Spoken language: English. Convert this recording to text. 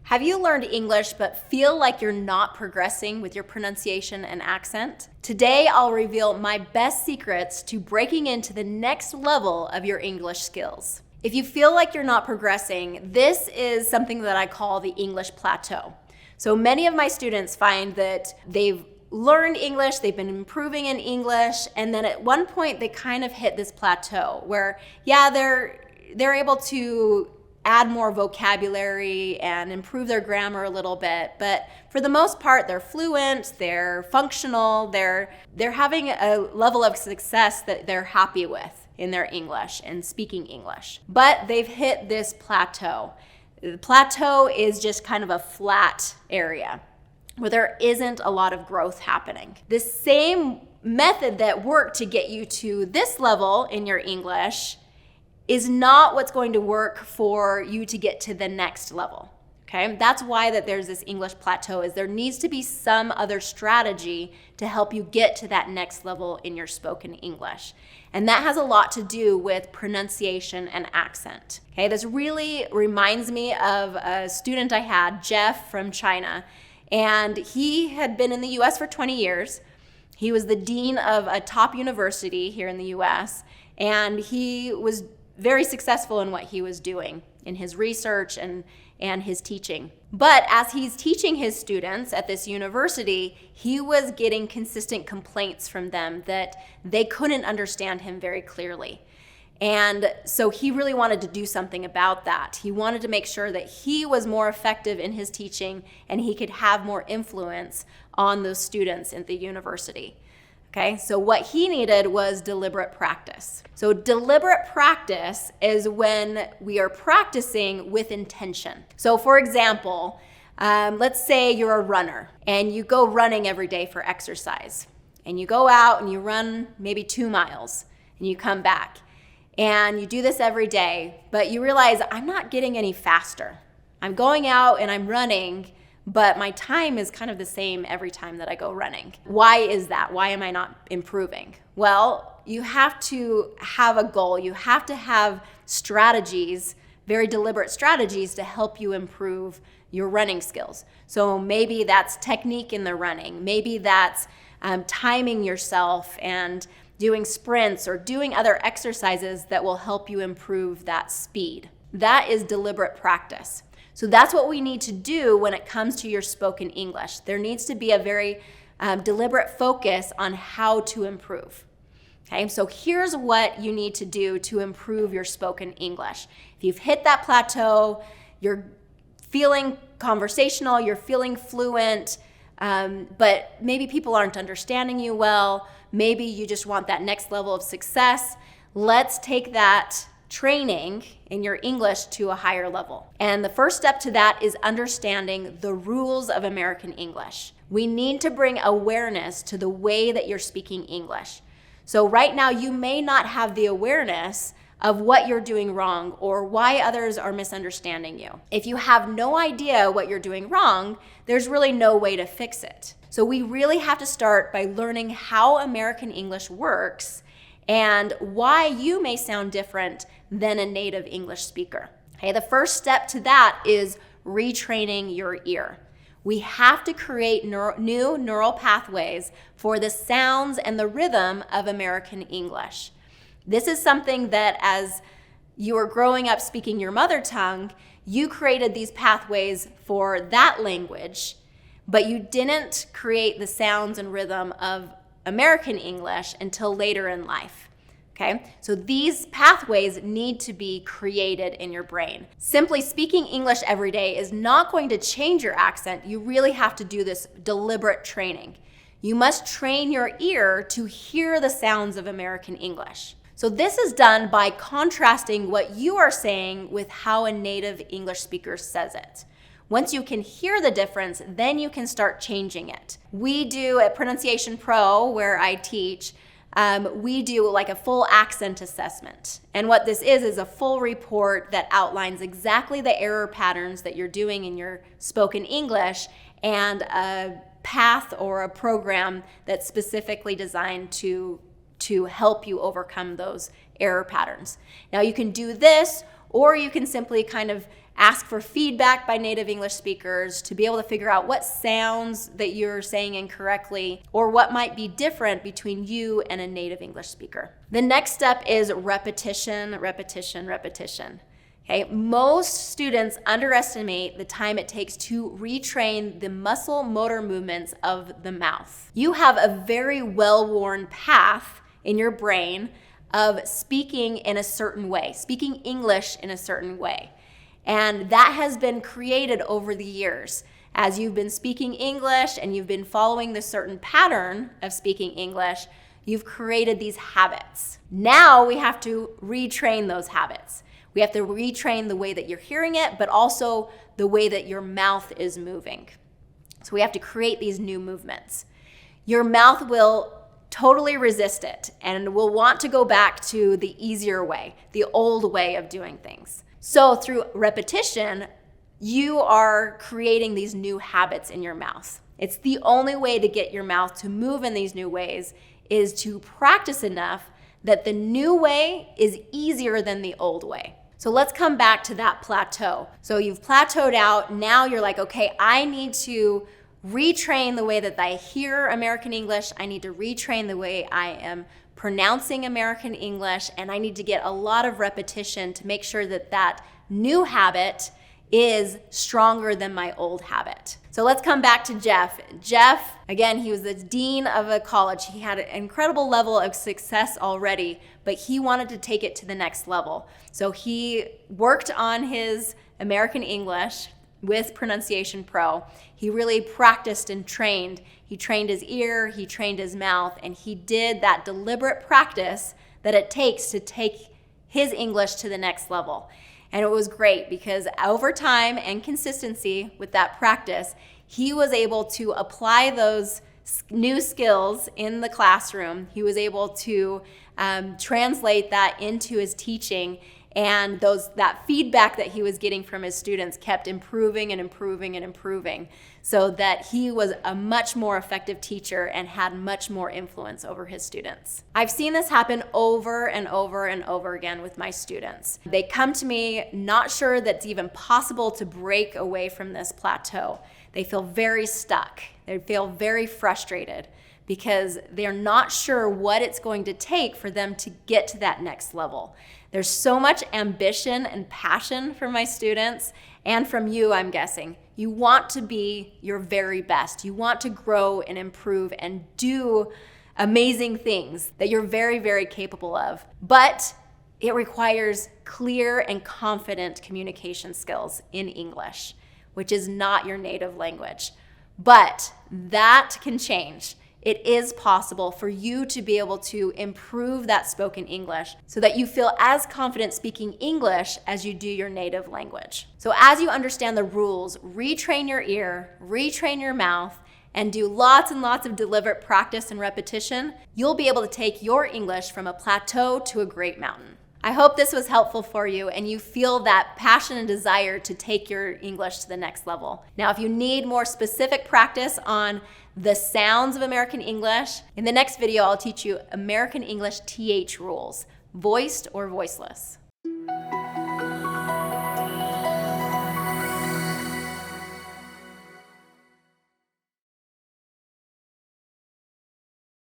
Have you learned English but feel like you're not progressing with your pronunciation and accent? Today, I'll reveal my best secrets to breaking into the next level of your English skills. If you feel like you're not progressing, this is something that I call the English plateau. So many of my students find that they've learned English, they've been improving in English, and then at one point they kind of hit this plateau where, they're able to add more vocabulary and improve their grammar a little bit, but for the most part, they're fluent, they're functional, they're having a level of success that they're happy with in their English and speaking English. But they've hit this plateau. The plateau is just kind of a flat area where there isn't a lot of growth happening. The same method that worked to get you to this level in your English is not what's going to work for you to get to the next level, okay? That's why that there's this English plateau, is there needs to be some other strategy to help you get to that next level in your spoken English. And that has a lot to do with pronunciation and accent, okay? This really reminds me of a student I had, Jeff from China, and he had been in the US for 20 years. He was the dean of a top university here in the US, and he was very successful in what he was doing in his research and his teaching. But as he's teaching his students at this university, he was getting consistent complaints from them that they couldn't understand him very clearly. And so he really wanted to do something about that. He wanted to make sure that he was more effective in his teaching and he could have more influence on those students at the university. Okay, so what he needed was deliberate practice. So deliberate practice is when we are practicing with intention. So for example, let's say you're a runner and you go running every day for exercise. And you go out and you run maybe 2 miles and you come back. And you do this every day, but you realize I'm not getting any faster. I'm going out and I'm running, but my time is kind of the same every time that I go running. Why is that? Why am I not improving? Well, you have to have a goal. You have to have strategies, very deliberate strategies to help you improve your running skills. So maybe that's technique in the running. Maybe that's timing yourself and doing sprints or doing other exercises that will help you improve that speed. That is deliberate practice. So that's what we need to do when it comes to your spoken English. There needs to be a very deliberate focus on how to improve. Okay, so here's what you need to do to improve your spoken English. If you've hit that plateau, you're feeling conversational, you're feeling fluent, but maybe people aren't understanding you well, maybe you just want that next level of success, let's take that training in your English to a higher level. And the first step to that is understanding the rules of American English. We need to bring awareness to the way that you're speaking English. So right now you may not have the awareness of what you're doing wrong or why others are misunderstanding you. If you have no idea what you're doing wrong, there's really no way to fix it. So we really have to start by learning how American English works and why you may sound different than a native English speaker. Okay, the first step to that is retraining your ear. We have to create new neural pathways for the sounds and the rhythm of American English. This is something that as you were growing up speaking your mother tongue, you created these pathways for that language, but you didn't create the sounds and rhythm of American English until later in life. Okay, so these pathways need to be created in your brain. Simply speaking English every day is not going to change your accent. You really have to do this deliberate training. You must train your ear to hear the sounds of American English. So this is done by contrasting what you are saying with how a native English speaker says it. Once you can hear the difference, then you can start changing it. We do at Pronunciation Pro, where I teach, we do like a full accent assessment. And what this is a full report that outlines exactly the error patterns that you're doing in your spoken English and a path or a program that's specifically designed to help you overcome those error patterns. Now you can do this, or you can simply kind of ask for feedback by native English speakers to be able to figure out what sounds that you're saying incorrectly or what might be different between you and a native English speaker. The next step is repetition, repetition, repetition. Okay, most students underestimate the time it takes to retrain the muscle motor movements of the mouth. You have a very well-worn path in your brain of speaking in a certain way, speaking English in a certain way. And that has been created over the years. As you've been speaking English and you've been following the certain pattern of speaking English, you've created these habits. Now we have to retrain those habits. We have to retrain the way that you're hearing it, but also the way that your mouth is moving. So we have to create these new movements. Your mouth will totally resist it and will want to go back to the easier way, the old way of doing things. So through repetition, you are creating these new habits in your mouth. It's the only way to get your mouth to move in these new ways is to practice enough that the new way is easier than the old way. So let's come back to that plateau. So you've plateaued out. Now you're like, okay, I need to retrain the way that I hear American English. I need to retrain the way I am pronouncing American English, and I need to get a lot of repetition to make sure that that new habit is stronger than my old habit. So let's come back to Jeff. Jeff, again, he was the dean of a college. He had an incredible level of success already, but he wanted to take it to the next level. So he worked on his American English with Pronunciation Pro. He really practiced and trained. He trained his ear, he trained his mouth, and he did that deliberate practice that it takes to take his English to the next level. And it was great because over time and consistency with that practice, he was able to apply those new skills in the classroom. He was able to translate that into his teaching, and that feedback that he was getting from his students kept improving and improving and improving, so that he was a much more effective teacher and had much more influence over his students. I've seen this happen over and over and over again with my students. They come to me not sure that it's even possible to break away from this plateau. They feel very stuck. They feel very frustrated because they're not sure what it's going to take for them to get to that next level. There's so much ambition and passion from my students and from you, I'm guessing. You want to be your very best. You want to grow and improve and do amazing things that you're very, very capable of. But it requires clear and confident communication skills in English, which is not your native language. But that can change. It is possible for you to be able to improve that spoken English so that you feel as confident speaking English as you do your native language. So as you understand the rules, retrain your ear, retrain your mouth, and do lots and lots of deliberate practice and repetition, you'll be able to take your English from a plateau to a great mountain. I hope this was helpful for you and you feel that passion and desire to take your English to the next level. Now, if you need more specific practice on the sounds of American English, in the next video, I'll teach you American English TH rules, voiced or voiceless.